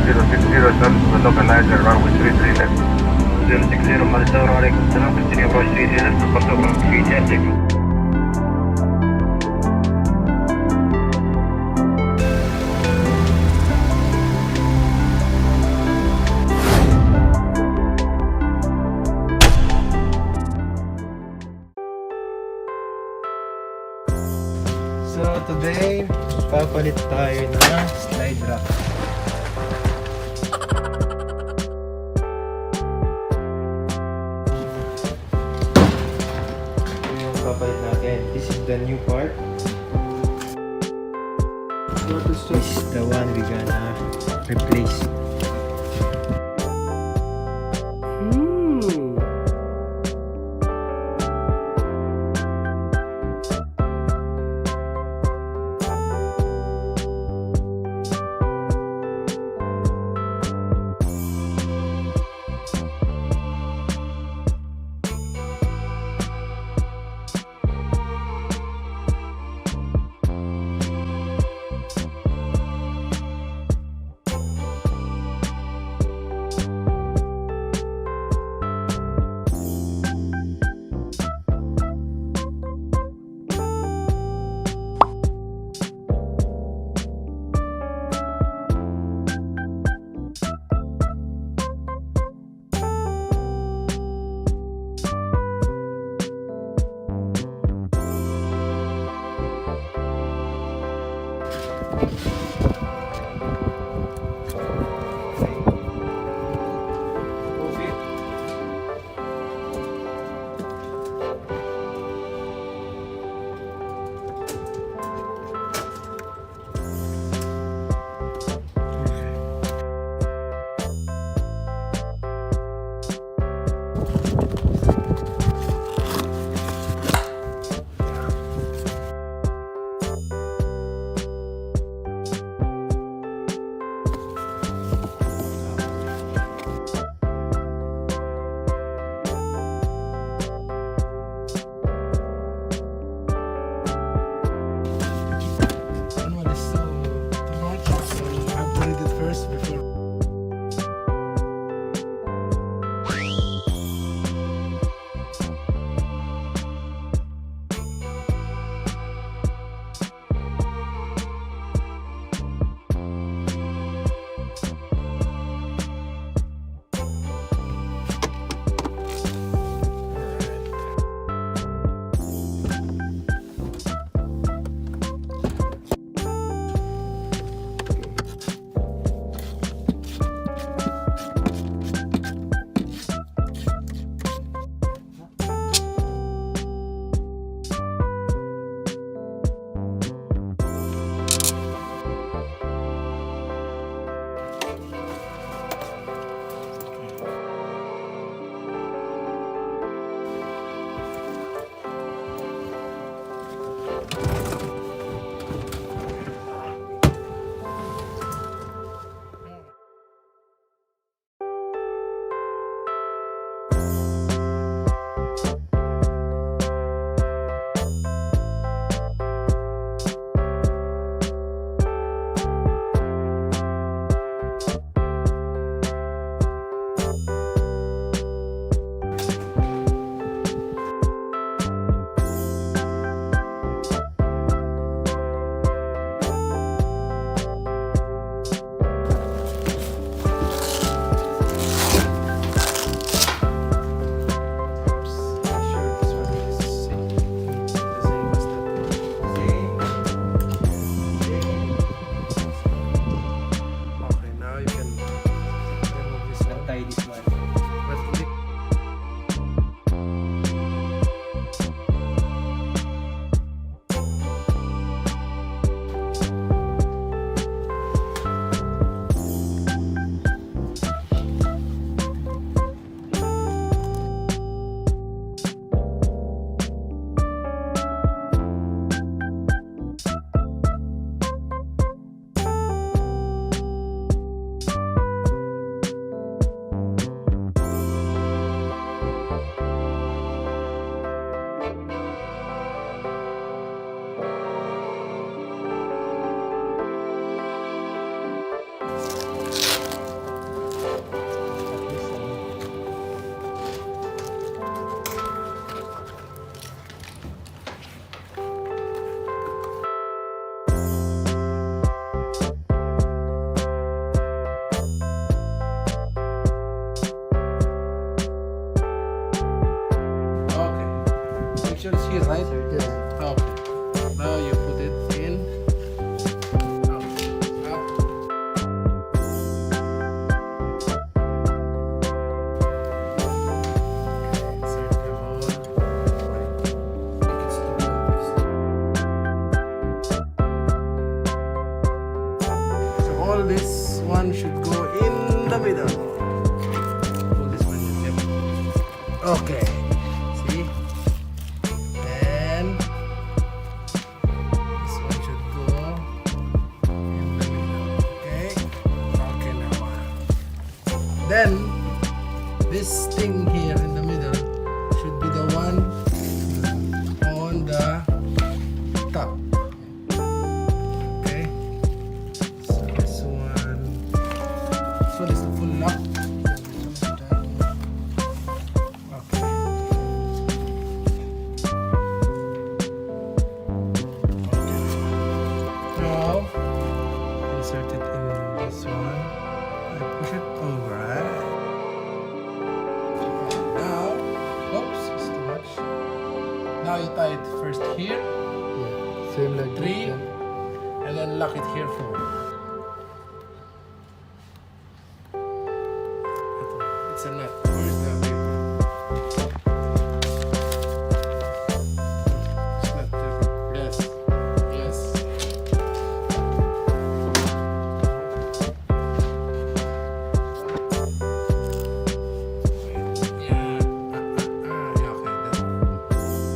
060 service with localizer runway 33 left. 060 مالتاور عليكم السلام continue approach 33 left report over feed So today, papalit tayo ng slide rack. Ito yung papalit natin. This is the new part. This is the one we're gonna replace. connection is here, right? Yeah. Okay. Now you put it in. Up. Insert them all. So all this one should go in the middle. All this one, yep. Okay. See? And this one should go in the middle. Okay? Okay now. Then this thing here in the middle should be the one on the top. Okay? So this one is the full lock. Okay. Now insert it in this one and push it over. Now, oops, it's too much. Now you tie it first here Yeah. Same like Three. this. Yeah. and then lock it here for. It's a nut. Where's the paper? It's not there. Yes. Yes. Yeah. Yeah, okay.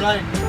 fly.